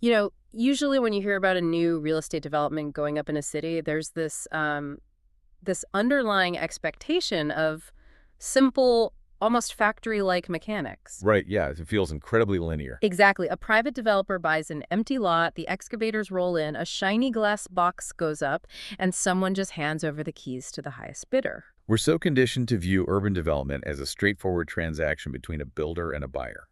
Usually when you hear about a new real estate development going up in a city, there's this underlying expectation of simple, almost factory-like mechanics. Right, yeah, it feels incredibly linear. Exactly. A private developer buys an empty lot, the excavators roll in, a shiny glass box goes up, and someone just hands over the keys to the highest bidder. We're so conditioned to view urban development as a straightforward transaction between a builder and a buyer,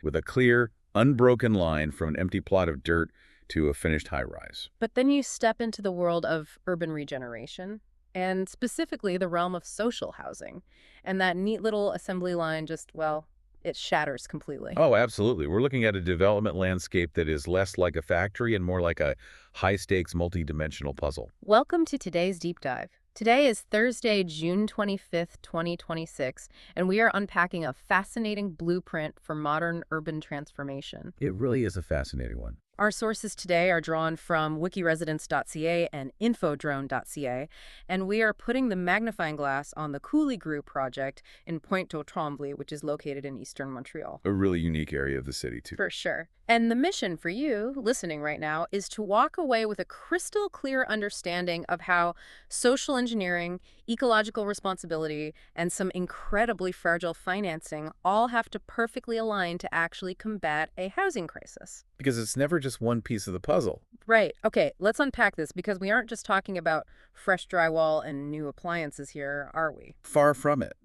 with a clear, unbroken line from an empty plot of dirt to a finished high-rise. But then you step into the world of urban regeneration, and specifically the realm of social housing. And that neat little assembly line just, well, it shatters completely. Oh, absolutely. We're looking at a development landscape that is less like a factory and more like a high-stakes, multi-dimensional puzzle. Welcome to today's deep dive. Today is Thursday, June 25th, 2026, and we are unpacking a fascinating blueprint for modern urban transformation. It really is a fascinating one. Our sources today are drawn from wikiresidence.ca and infodrone.ca, and we are putting the magnifying glass on the Coulée Grou project in Pointe aux Trembles, which is located in Eastern Montreal. A really unique area of the city, too. For sure. And the mission for you, listening right now, is to walk away with a crystal clear understanding of how social engineering, ecological responsibility, and some incredibly fragile financing all have to perfectly align to actually combat a housing crisis. Because it's never just one piece of the puzzle. Right. Okay, let's unpack this because we aren't just talking about fresh drywall and new appliances here, are we? Far from it.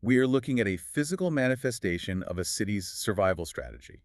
We are looking at a physical manifestation of a city's survival strategy.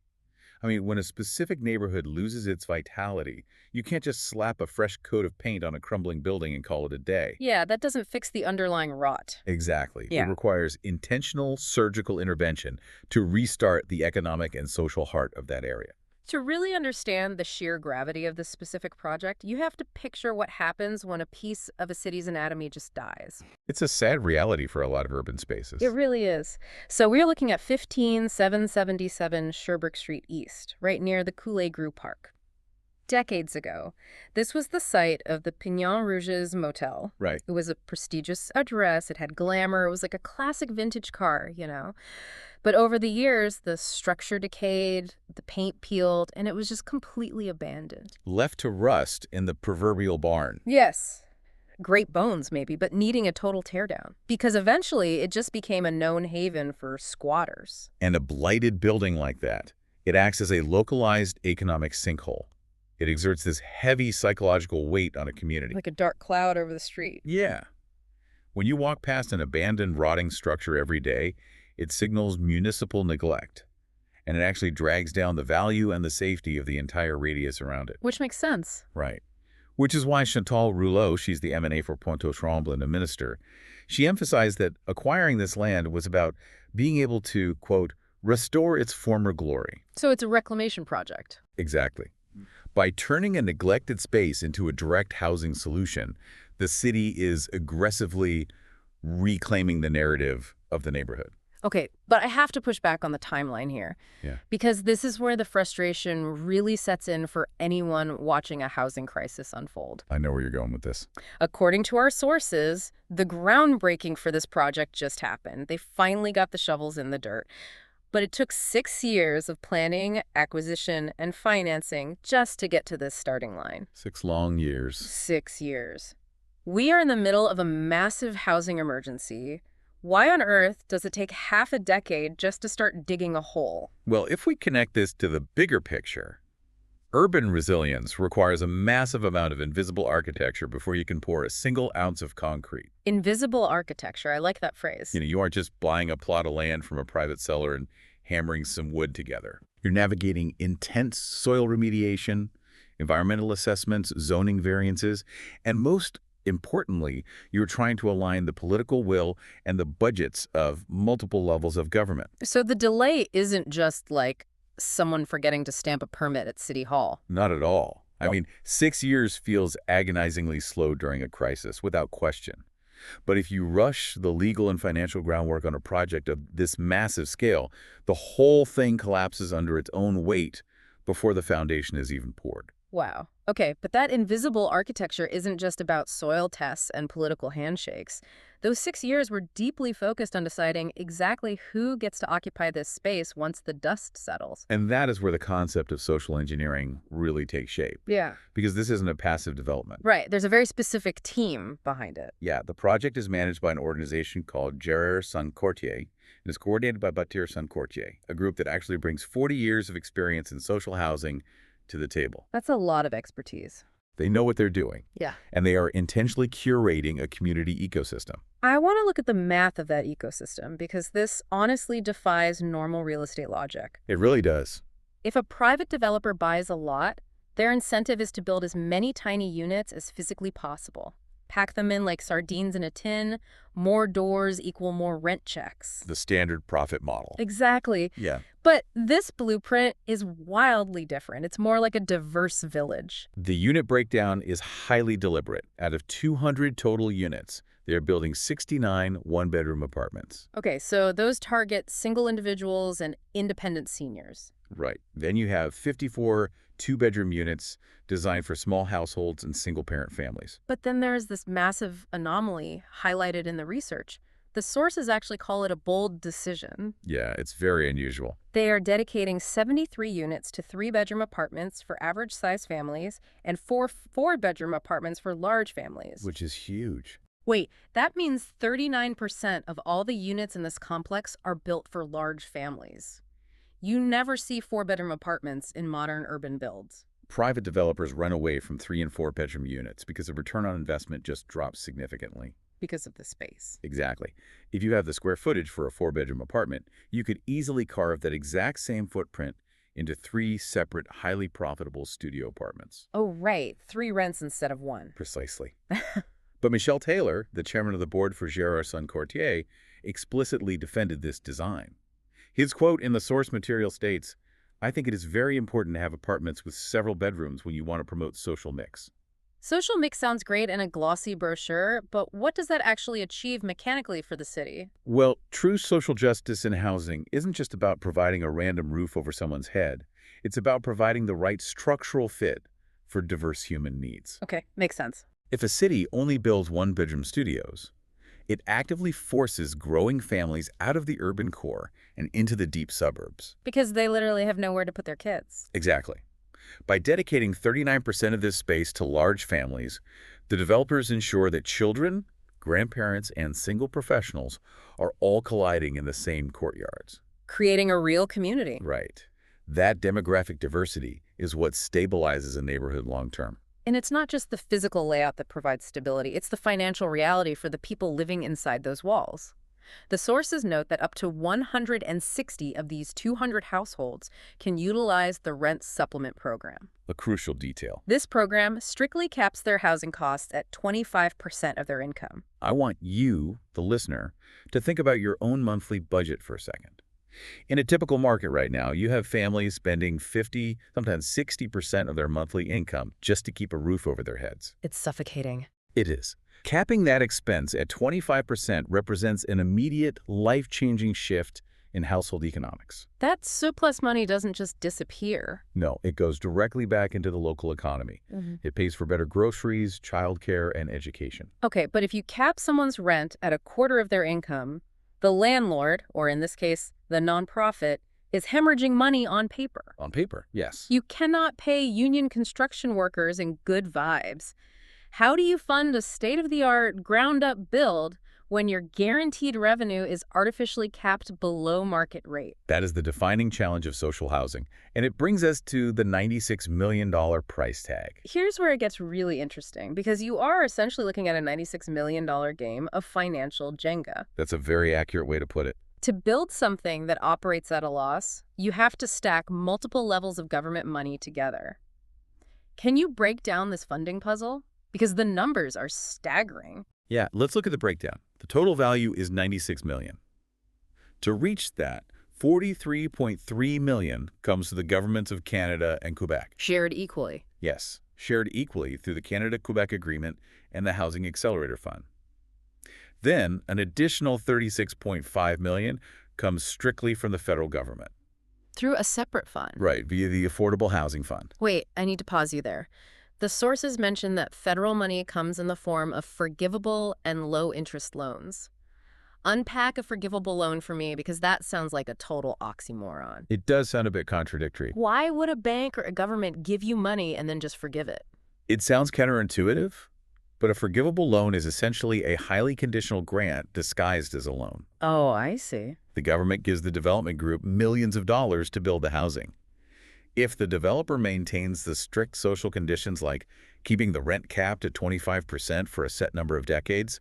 I mean, when a specific neighborhood loses its vitality, you can't just slap a fresh coat of paint on a crumbling building and call it a day. Yeah, that doesn't fix the underlying rot. Exactly. Yeah. It requires intentional surgical intervention to restart the economic and social heart of that area. To really understand the sheer gravity of this specific project, you have to picture what happens when a piece of a city's anatomy just dies. It's a sad reality for a lot of urban spaces. It really is. So we're looking at 15777 Sherbrooke Street East, right near the Coulée Grou Park. Decades ago, this was the site of the Pignons Rouges motel. Right. It was a prestigious address. It had glamour. It was like a classic vintage car, But over the years, the structure decayed, the paint peeled, and it was just completely abandoned. Left to rust in the proverbial barn. Yes. Great bones, maybe, but needing a total teardown. Because eventually, it just became a known haven for squatters. And a blighted building like that, it acts as a localized economic sinkhole. It exerts this heavy psychological weight on a community. Like a dark cloud over the street. Yeah. When you walk past an abandoned, rotting structure every day, it signals municipal neglect, and it actually drags down the value and the safety of the entire radius around it. Which makes sense. Right. Which is why Chantal Rouleau, she's the M&A for Pointe aux Trembles and a minister, she emphasized that acquiring this land was about being able to, quote, restore its former glory. So it's a reclamation project. Exactly. By turning a neglected space into a direct housing solution, the city is aggressively reclaiming the narrative of the neighborhood. Okay, but I have to push back on the timeline here. Yeah. Because this is where the frustration really sets in for anyone watching a housing crisis unfold. I know where you're going with this. According to our sources, the groundbreaking for this project just happened. They finally got the shovels in the dirt. But it took 6 years of planning, acquisition, and financing just to get to this starting line. 6 long years. 6 years. We are in the middle of a massive housing emergency. Why on earth does it take half a decade just to start digging a hole? Well, if we connect this to the bigger picture, urban resilience requires a massive amount of invisible architecture before you can pour a single ounce of concrete. Invisible architecture. I like that phrase. You aren't just buying a plot of land from a private seller and hammering some wood together. You're navigating intense soil remediation, environmental assessments, zoning variances, and most importantly, you're trying to align the political will and the budgets of multiple levels of government. So the delay isn't just like someone forgetting to stamp a permit at City Hall. Not at all. I mean, 6 years feels agonizingly slow during a crisis, without question. But if you rush the legal and financial groundwork on a project of this massive scale, the whole thing collapses under its own weight before the foundation is even poured. Wow. Okay, but that invisible architecture isn't just about soil tests and political handshakes. Those 6 years were deeply focused on deciding exactly who gets to occupy this space once the dust settles. And that is where the concept of social engineering really takes shape, Yeah. because this isn't a passive development. Right. There's a very specific team behind it. Yeah, the project is managed by an organization called Gerard Sancourtier and is coordinated by Bâtir Sancourtier, a group that actually brings 40 years of experience in social housing to the table. That's a lot of expertise. They know what they're doing, Yeah. and they are intentionally curating a community ecosystem. I want to look at the math of that ecosystem because this honestly defies normal real estate logic. It really does. If a private developer buys a lot, their incentive is to build as many tiny units as physically possible. Pack them in like sardines in a tin. More doors equal more rent checks. The standard profit model. Exactly. Yeah. But this blueprint is wildly different. It's more like a diverse village. The unit breakdown is highly deliberate. Out of 200 total units, they are building 69 one-bedroom apartments. Okay, so those target single individuals and independent seniors. Right. Then you have 54 two-bedroom units designed for small households and single-parent families. But then there's this massive anomaly highlighted in the research. The sources actually call it a bold decision. Yeah, it's very unusual. They are dedicating 73 units to three-bedroom apartments for average-sized families and four-bedroom apartments for large families. Which is huge. Wait, that means 39% of all the units in this complex are built for large families. You never see four-bedroom apartments in modern urban builds. Private developers run away from 3- and 4-bedroom units because the return on investment just drops significantly. Because of the space. Exactly. If you have the square footage for a 4-bedroom apartment, you could easily carve that exact same footprint into 3 separate, highly profitable studio apartments. Oh, right. 3 rents instead of 1. Precisely. But Michel Taylor, the chairman of the board for Gerard Sancourtier, explicitly defended this design. His quote in the source material states, "I think it is very important to have apartments with several bedrooms when you want to promote social mix." Social mix sounds great in a glossy brochure, but what does that actually achieve mechanically for the city? Well, true social justice in housing isn't just about providing a random roof over someone's head. It's about providing the right structural fit for diverse human needs. Okay, makes sense. If a city only builds one-bedroom studios, it actively forces growing families out of the urban core and into the deep suburbs. Because they literally have nowhere to put their kids. Exactly. By dedicating 39% of this space to large families, the developers ensure that children, grandparents, and single professionals are all colliding in the same courtyards. Creating a real community. Right. That demographic diversity is what stabilizes a neighborhood long-term. And it's not just the physical layout that provides stability, it's the financial reality for the people living inside those walls. The sources note that up to 160 of these 200 households can utilize the rent supplement program. A crucial detail. This program strictly caps their housing costs at 25% of their income. I want you, the listener, to think about your own monthly budget for a second. In a typical market right now, you have families spending 50, sometimes 60% of their monthly income just to keep a roof over their heads. It's suffocating. It is. Capping that expense at 25% represents an immediate, life-changing shift in household economics. That surplus money doesn't just disappear. No, it goes directly back into the local economy. It pays for better groceries, childcare, and education. Okay, but if you cap someone's rent at a quarter of their income, the landlord, or in this case, the nonprofit, is hemorrhaging money on paper. On paper, yes. You cannot pay union construction workers in good vibes. How do you fund a state-of-the-art, ground-up build when your guaranteed revenue is artificially capped below market rate? That is the defining challenge of social housing, and it brings us to the $96 million price tag. Here's where it gets really interesting, because you are essentially looking at a $96 million game of financial Jenga. That's a very accurate way to put it. To build something that operates at a loss, you have to stack multiple levels of government money together. Can you break down this funding puzzle? Because the numbers are staggering. Yeah, let's look at the breakdown. The total value is $96 million. To reach that, $43.3 million comes to the governments of Canada and Quebec. Shared equally. Yes, shared equally through the Canada-Quebec Agreement and the Housing Accelerator Fund. Then, an additional $36.5 million comes strictly from the federal government. Through a separate fund. Right, via the Affordable Housing Fund. Wait, I need to pause you there. The sources mention that federal money comes in the form of forgivable and low-interest loans. Unpack a forgivable loan for me because that sounds like a total oxymoron. It does sound a bit contradictory. Why would a bank or a government give you money and then just forgive it? It sounds counterintuitive, but a forgivable loan is essentially a highly conditional grant disguised as a loan. Oh, I see. The government gives the development group millions of dollars to build the housing. If the developer maintains the strict social conditions like keeping the rent capped at 25% for a set number of decades,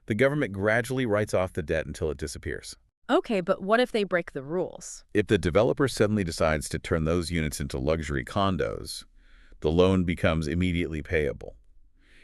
the government gradually writes off the debt until it disappears. Okay, but what if they break the rules? If the developer suddenly decides to turn those units into luxury condos, the loan becomes immediately payable.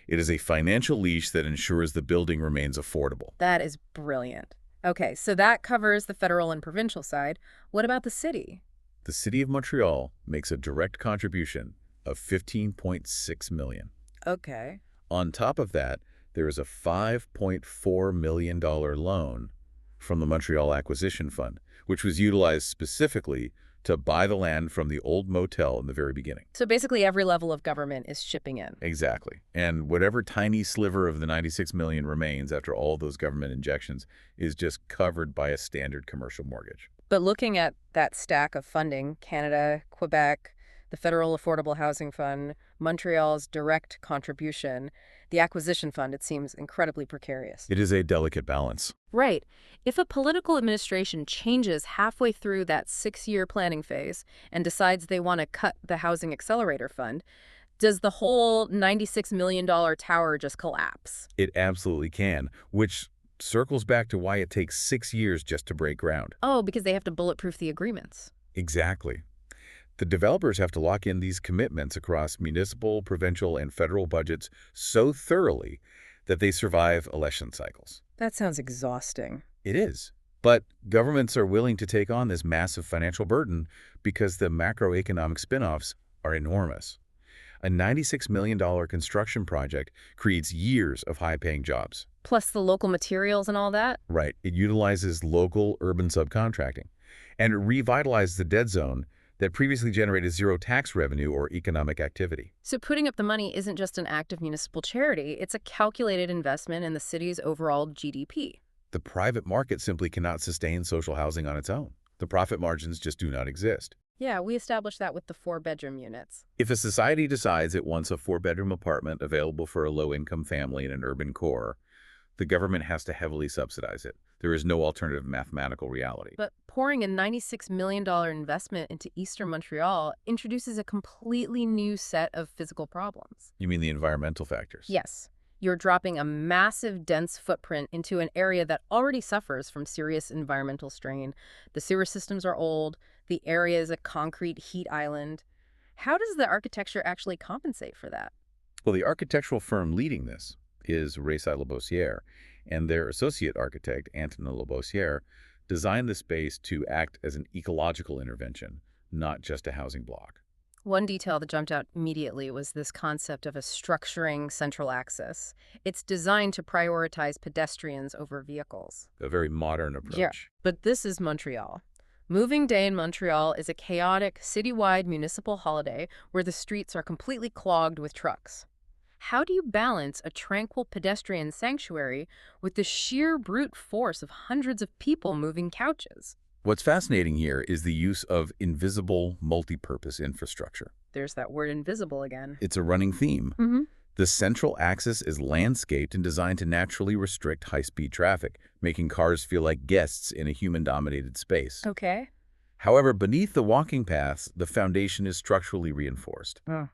It is a financial leash that ensures the building remains affordable. That is brilliant. Okay, so that covers the federal and provincial side. What about the city? The City of Montreal makes a direct contribution of $15.6 million. Okay. On top of that, there is a $5.4 million loan from the Montreal Acquisition Fund, which was utilized specifically to buy the land from the old motel in the very beginning. So basically every level of government is chipping in. Exactly. And whatever tiny sliver of the $96 million remains after all those government injections is just covered by a standard commercial mortgage. But looking at that stack of funding, Canada, Quebec, the Federal Affordable Housing Fund, Montreal's direct contribution, the acquisition fund, it seems incredibly precarious. It is a delicate balance. Right. If a political administration changes halfway through that 6-year planning phase and decides they want to cut the Housing Accelerator Fund, does the whole $96 million tower just collapse? It absolutely can, which circles back to why it takes 6 years just to break ground. Oh, because they have to bulletproof the agreements. Exactly. The developers have to lock in these commitments across municipal, provincial, and federal budgets so thoroughly that they survive election cycles. That sounds exhausting. It is. But governments are willing to take on this massive financial burden because the macroeconomic spin-offs are enormous. A $96 million construction project creates years of high-paying jobs. Plus the local materials and all that? Right. It utilizes local urban subcontracting. And it revitalizes the dead zone that previously generated zero tax revenue or economic activity. So putting up the money isn't just an act of municipal charity, it's a calculated investment in the city's overall GDP. The private market simply cannot sustain social housing on its own. The profit margins just do not exist. Yeah, we established that with the 4-bedroom units. If a society decides it wants a 4-bedroom apartment available for a low-income family in an urban core, the government has to heavily subsidize it. There is no alternative mathematical reality. But pouring a $96 million investment into Eastern Montreal introduces a completely new set of physical problems. You mean the environmental factors? Yes. You're dropping a massive, dense footprint into an area that already suffers from serious environmental strain. The sewer systems are old. The area is a concrete heat island. How does the architecture actually compensate for that? Well, the architectural firm leading this is Reyssai-Labossière, and their associate architect, Antonin Labossière, designed the space to act as an ecological intervention, not just a housing block. One detail that jumped out immediately was this concept of a structuring central axis. It's designed to prioritize pedestrians over vehicles. A very modern approach. Yeah, but this is Montreal. Moving Day in Montreal is a chaotic, citywide municipal holiday where the streets are completely clogged with trucks. How do you balance a tranquil pedestrian sanctuary with the sheer brute force of hundreds of people moving couches? What's fascinating here is the use of invisible, multi-purpose infrastructure. There's that word invisible again. It's a running theme. Mm-hmm. The central axis is landscaped and designed to naturally restrict high-speed traffic, making cars feel like guests in a human-dominated space. Okay. However, beneath the walking paths, the foundation is structurally reinforced. Oh.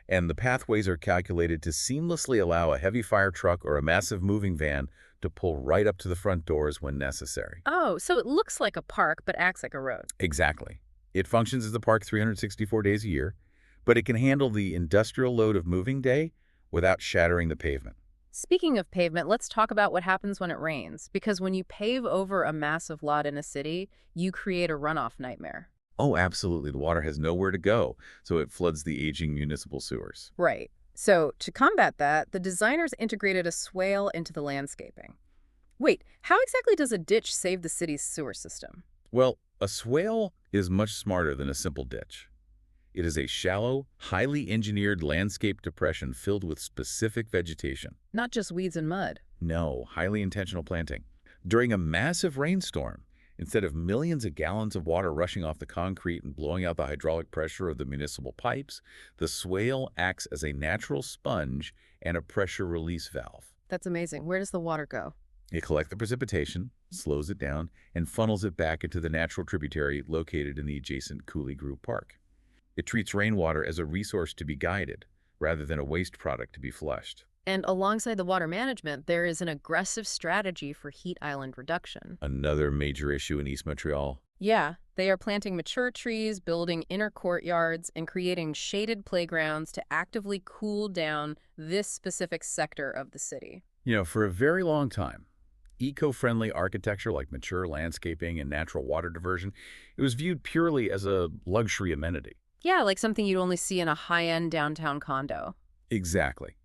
And the pathways are calculated to seamlessly allow a heavy fire truck or a massive moving van to pull right up to the front doors when necessary. Oh, so it looks like a park but acts like a road. Exactly. It functions as a park 364 days a year, but it can handle the industrial load of moving day without shattering the pavement. Speaking of pavement, let's talk about what happens when it rains. Because when you pave over a massive lot in a city, you create a runoff nightmare. Oh, absolutely. The water has nowhere to go, so it floods the aging municipal sewers. Right. So to combat that, the designers integrated a swale into the landscaping. Wait, how exactly does a ditch save the city's sewer system? Well, A swale is much smarter than a simple ditch. It is a shallow, highly engineered landscape depression filled with specific vegetation. Not just weeds and mud. No, highly intentional planting. During a massive rainstorm, instead of millions of gallons of water rushing off the concrete and blowing out the hydraulic pressure of the municipal pipes, the swale acts as a natural sponge and a pressure release valve. That's amazing. Where does the water go? It collects the precipitation, slows it down, and funnels it back into the natural tributary located in the adjacent Coulée Grou Park. It treats rainwater as a resource to be guided, rather than a waste product to be flushed. And alongside the water management, there is an aggressive strategy for heat island reduction. Another major issue in East Montreal. Yeah, they are planting mature trees, building inner courtyards, and creating shaded playgrounds to actively cool down this specific sector of the city. For a very long time, eco-friendly architecture like mature landscaping and natural water diversion, it was viewed purely as a luxury amenity. Yeah, like something you'd only see in a high-end downtown condo. Exactly.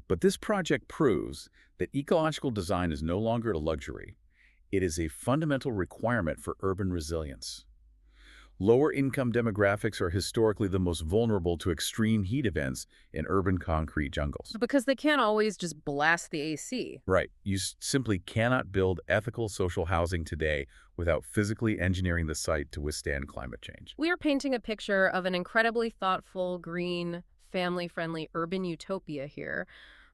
But this project proves that ecological design is no longer a luxury. It is a fundamental requirement for urban resilience. Lower-income demographics are historically the most vulnerable to extreme heat events in urban concrete jungles. Because they can't always just blast the AC. Right. You simply cannot build ethical social housing today without physically engineering the site to withstand climate change. We are painting a picture of an incredibly thoughtful, green, family-friendly urban utopia here.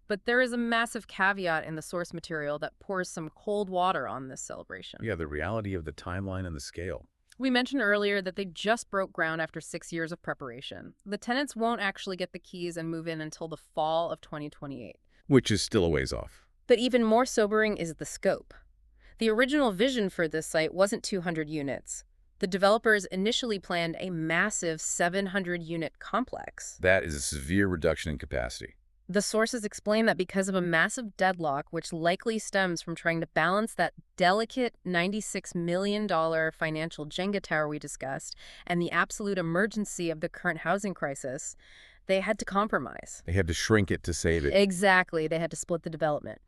But there is a massive caveat in the source material that pours some cold water on this celebration. Yeah, the reality of the timeline and the scale. We mentioned earlier that they just broke ground after 6 years of preparation. The tenants won't actually get the keys and move in until the fall of 2028. Which is still a ways off. But even more sobering is the scope. The original vision for this site wasn't 200 units. The developers initially planned a massive 700-unit complex. That is a severe reduction in capacity. The sources explain that because of a massive deadlock, which likely stems from trying to balance that delicate $96 million financial Jenga tower we discussed and the absolute emergency of the current housing crisis, they had to compromise. They had to shrink it to save it. Exactly. They had to split the development.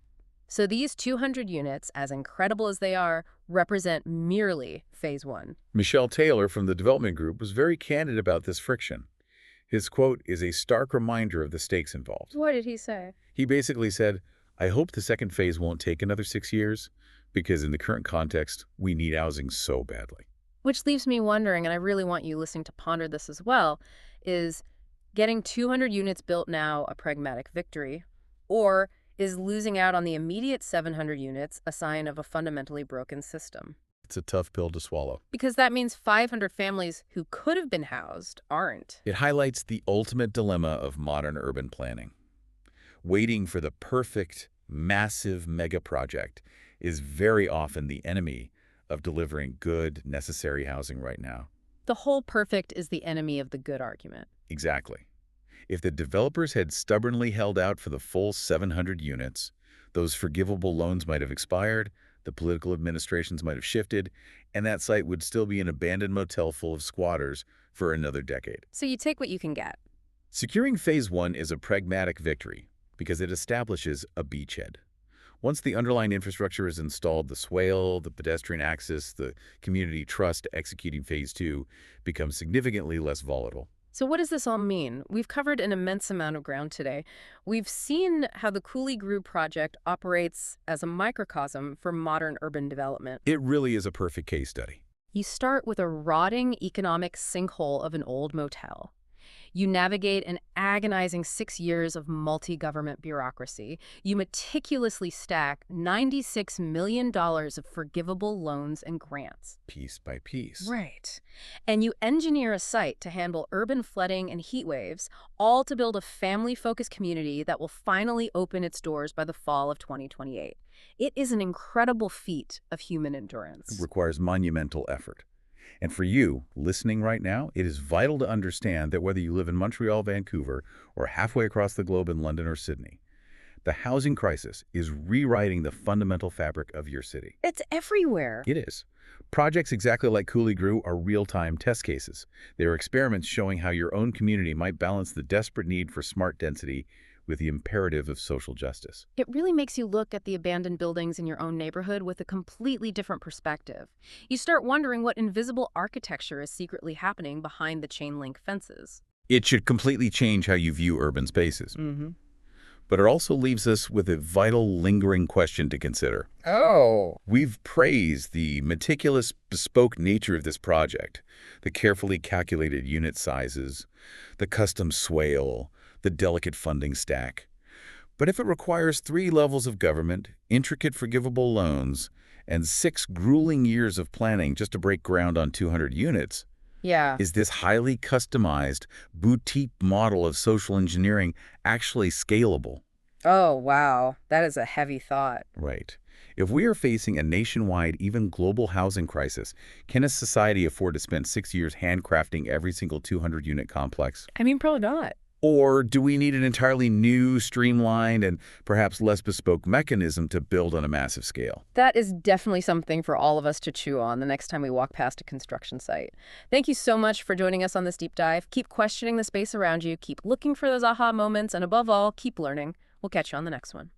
So these 200 units, as incredible as they are, represent merely Phase 1. Michelle Taylor from the development group was very candid about this friction. His quote is a stark reminder of the stakes involved. What did he say? He basically said, I hope the second phase won't take another 6 years, because in the current context, we need housing so badly. Which leaves me wondering, and I really want you listening to ponder this as well, is getting 200 units built now a pragmatic victory? Or is losing out on the immediate 700 units a sign of a fundamentally broken system? It's a tough pill to swallow. Because that means 500 families who could have been housed aren't. It highlights the ultimate dilemma of modern urban planning. Waiting for the perfect, massive mega project is very often the enemy of delivering good, necessary housing right now. The whole perfect is the enemy of the good argument. Exactly. If the developers had stubbornly held out for the full 700 units, those forgivable loans might have expired, the political administrations might have shifted, and that site would still be an abandoned motel full of squatters for another decade. So you take what you can get. Securing Phase 1 is a pragmatic victory because it establishes a beachhead. Once the underlying infrastructure is installed, the swale, the pedestrian access, the community trust executing Phase 2 becomes significantly less volatile. So what does this all mean? We've covered an immense amount of ground today. We've seen how the Coulée Grou project operates as a microcosm for modern urban development. It really is a perfect case study. You start with a rotting economic sinkhole of an old motel. You navigate an agonizing 6 years of multi-government bureaucracy. You meticulously stack $96 million of forgivable loans and grants. Piece by piece. Right. And you engineer a site to handle urban flooding and heat waves, all to build a family-focused community that will finally open its doors by the fall of 2028. It is an incredible feat of human endurance. It requires monumental effort. And for you, listening right now, it is vital to understand that whether you live in Montreal, Vancouver, or halfway across the globe in London or Sydney, the housing crisis is rewriting the fundamental fabric of your city. It's everywhere. It is. Projects exactly like Coulée Grou are real-time test cases. They are experiments showing how your own community might balance the desperate need for smart density with the imperative of social justice. It really makes you look at the abandoned buildings in your own neighborhood with a completely different perspective. You start wondering what invisible architecture is secretly happening behind the chain link fences. It should completely change how you view urban spaces. Mm-hmm. But it also leaves us with a vital, lingering question to consider. Oh. We've praised the meticulous, bespoke nature of this project, the carefully calculated unit sizes, the custom swale, the delicate funding stack. But if it requires 3 levels of government, intricate forgivable loans, and 6 grueling years of planning just to break ground on 200 units, Yeah. is this highly customized, boutique model of social engineering actually scalable? Oh, wow. That is a heavy thought. Right. If we are facing a nationwide, even global housing crisis, can a society afford to spend 6 years handcrafting every single 200-unit complex? I mean, probably not. Or do we need an entirely new, streamlined, and perhaps less bespoke mechanism to build on a massive scale? That is definitely something for all of us to chew on the next time we walk past a construction site. Thank you so much for joining us on this deep dive. Keep questioning the space around you, keep looking for those aha moments, and above all, keep learning. We'll catch you on the next one.